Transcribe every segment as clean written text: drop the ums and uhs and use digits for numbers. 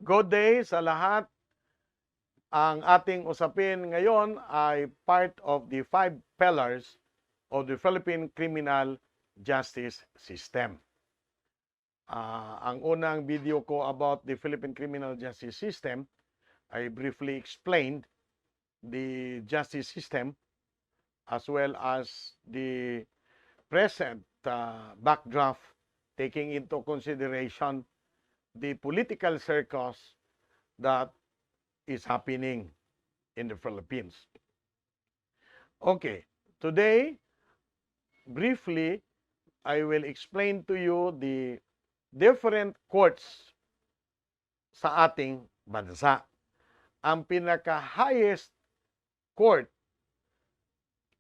Good day sa lahat. Ang ating usapin ngayon ay part of the 5 pillars of the Philippine criminal justice system. Ang unang video ko about the Philippine criminal justice system, I briefly explained the justice system as well as the present backdraft, taking into consideration the political circus that is happening in the Philippines. Okay, today, briefly, I will explain to you the different courts sa ating bansa. Ang pinaka-highest court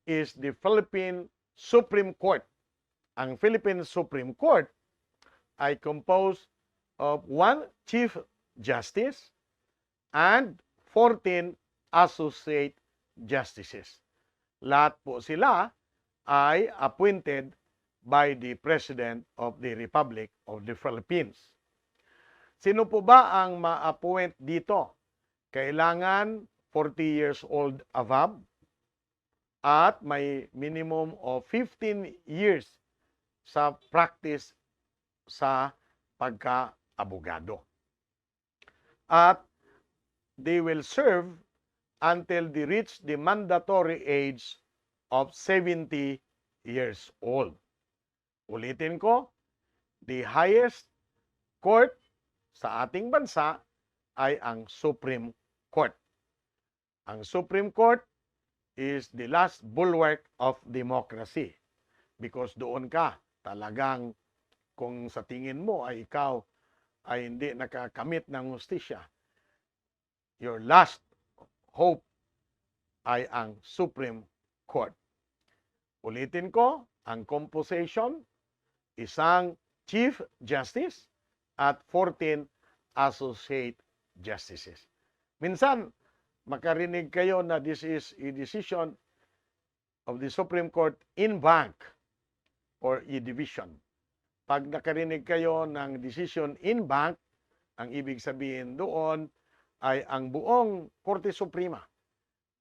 is the Philippine Supreme Court. Ang Philippine Supreme Court ay composed of 1 Chief Justice and 14 associate justices. Lahat po sila ay appointed by the President of the Republic of the Philippines. Sino po ba ang ma-appoint dito? Kailangan 40 years old above at may minimum of 15 years sa practice sa pagka-abogado. At they will serve until they reach the mandatory age of 70 years old. Ulitin ko, the highest court sa ating bansa ay ang Supreme Court. Ang Supreme Court is the last bulwark of democracy because doon ka talagang kung sa tingin mo ay ikaw ay hindi nakakamit ng hustisya, your last hope ay ang Supreme Court. Ulitin ko, ang composition, isang Chief Justice at 14 Associate Justices. Minsan, makarinig kayo na this is a decision of the Supreme Court in bank or e-division. Pag nakarinig kayo ng decision in bank, ang ibig sabihin doon ay ang buong Korte Suprema,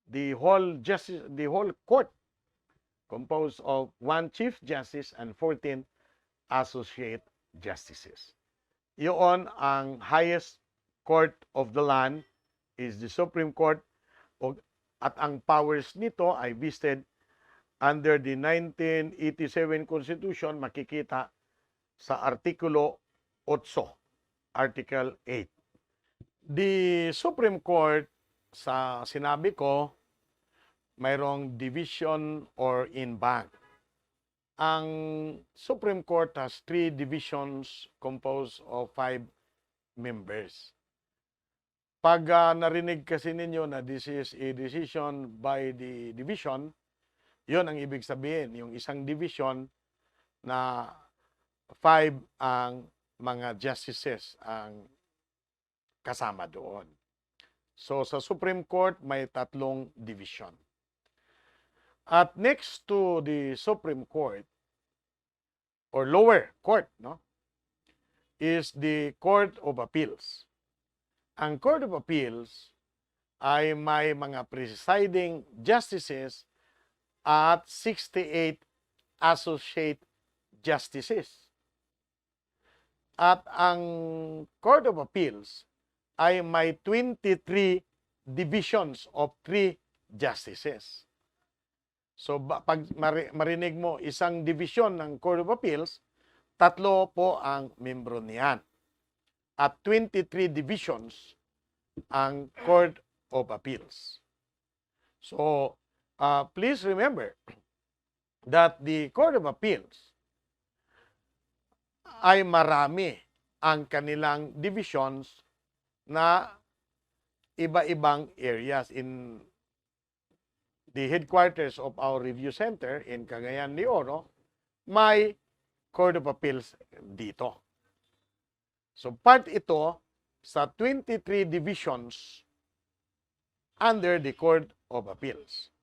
the whole court composed of 1 Chief Justice and 14 Associate Justices. Iyon ang highest court of the land is the Supreme Court at ang powers nito ay vested under the 1987 Constitution, makikita sa Artikulo 8, Article 8. The Supreme Court, sa sinabi ko, mayroong division or in bank. Ang Supreme Court has 3 divisions composed of 5 members. Pag narinig kasi ninyo na this is a decision by the division, yon ang ibig sabihin, yung isang division na 5 ang mga justices ang kasama doon. So, sa Supreme Court, may 3 division. At next to the Supreme Court, or lower court, no, is the Court of Appeals. Ang Court of Appeals ay may mga presiding justices at 68 associate justices. At ang Court of Appeals ay may 23 divisions of 3 justices. So, pag marinig mo isang division ng Court of Appeals, 3 po ang membro niyan. At 23 divisions ang Court of Appeals. So, please remember that the Court of Appeals ay marami ang kanilang divisions na iba-ibang areas. In the headquarters of our review center in Cagayan de Oro, may Court of Appeals dito. So part ito sa 23 divisions under the Court of Appeals.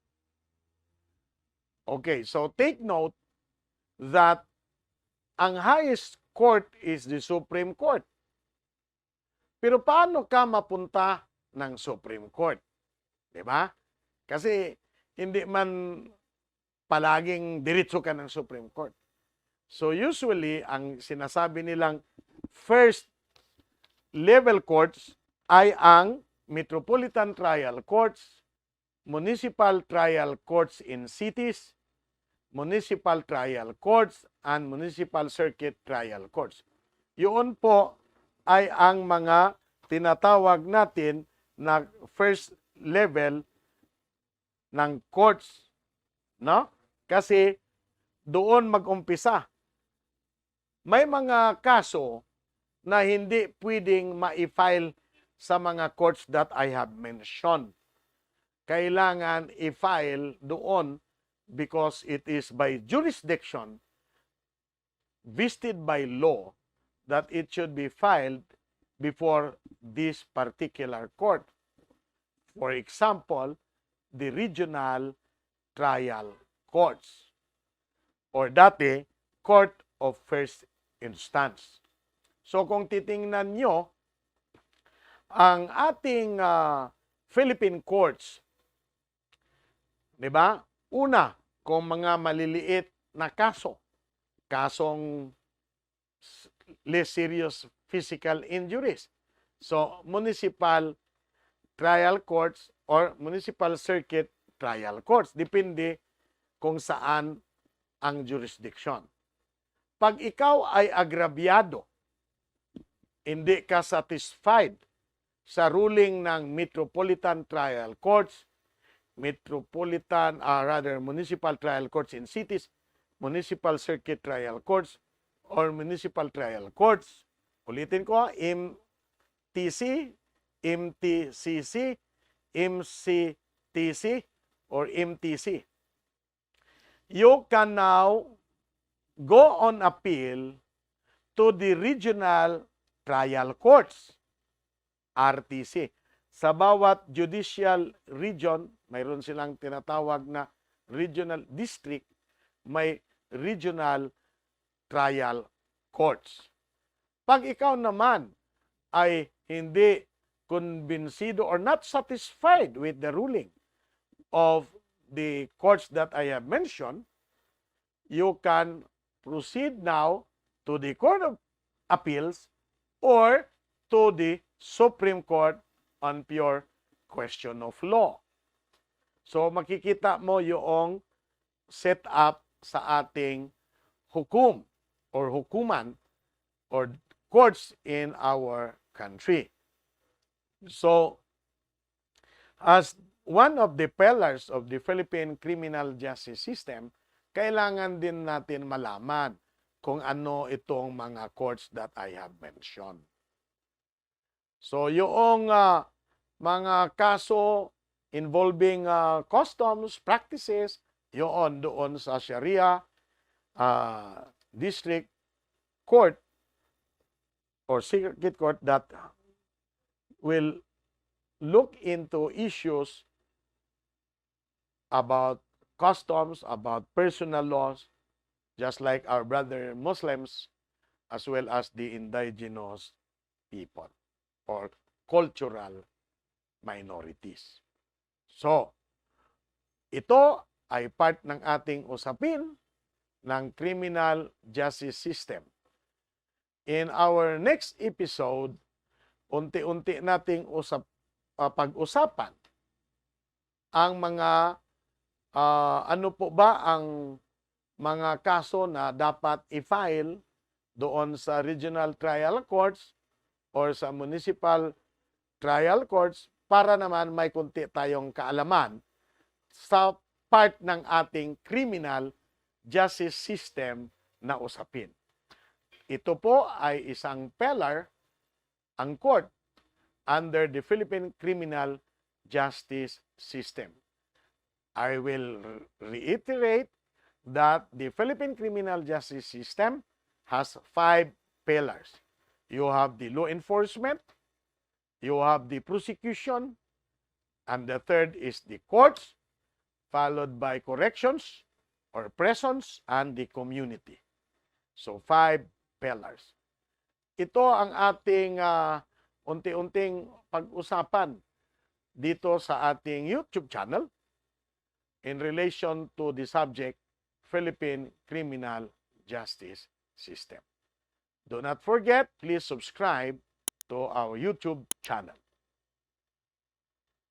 Okay, so take note that ang highest court is the Supreme Court. Pero paano ka mapunta ng Supreme Court? 'Di ba? Kasi hindi man palaging diretso ka ng Supreme Court. So usually, ang sinasabi nilang first level courts ay ang Metropolitan Trial Courts, Municipal Trial Courts in cities, Municipal Trial Courts, and Municipal Circuit Trial Courts. Yun po ay ang mga tinatawag natin na first level ng courts, no? Kasi doon mag-umpisa. May mga kaso na hindi pwedeng ma-file sa mga courts that I have mentioned. Kailangan i-file doon because it is by jurisdiction vested by law that it should be filed before this particular court. For example, the regional trial courts or dati court of first instance. So kung titingnan nyo, ang ating Philippine courts, di ba? Una, kung mga maliliit na kaso, kasong less serious physical injuries. So, municipal trial courts or municipal circuit trial courts. Depende kung saan ang jurisdiction. Pag ikaw ay agrabyado, hindi ka satisfied sa ruling ng Metropolitan Trial Courts, Municipal Trial Courts in cities, Municipal Circuit Trial Courts, or Municipal Trial Courts. Ulitin ko, MTC, MTCC, MCTC, or MTC. You can now go on appeal to the regional trial courts, RTC. Sa bawat judicial region, mayroon silang tinatawag na regional district, may regional trial courts. Pag ikaw naman ay hindi kumbinsido or not satisfied with the ruling of the courts that I have mentioned, you can proceed now to the Court of Appeals or to the Supreme Court on pure question of law. So makikita mo yung setup sa ating hukum or hukuman or courts in our country. So as one of the pillars of the Philippine criminal justice system, kailangan din natin malaman kung ano itong mga courts that I have mentioned. So yung mga kaso involving customs, practices, doon sa Sharia District Court or Circuit Court that will look into issues about customs, about personal laws, just like our brother Muslims, as well as the indigenous people or cultural minorities. So, ito ay part ng ating usapin ng criminal justice system. In our next episode, unti-unti nating pag-usapan ang mga ano po ba ang mga kaso na dapat i-file doon sa regional trial courts or sa municipal trial courts para naman may kunti tayong kaalaman sa part ng ating criminal justice system na usapin. Ito po ay isang pillar, ang court, under the Philippine criminal justice system. I will reiterate that the Philippine criminal justice system has 5 pillars. You have the law enforcement, you have the prosecution, and the third is the courts, followed by corrections or prisons, and the community. So 5 pillars. Ito ang ating unti-unting pag-usapan dito sa ating YouTube channel in relation to the subject Philippine Criminal Justice System. Do not forget, please subscribe to our YouTube channel.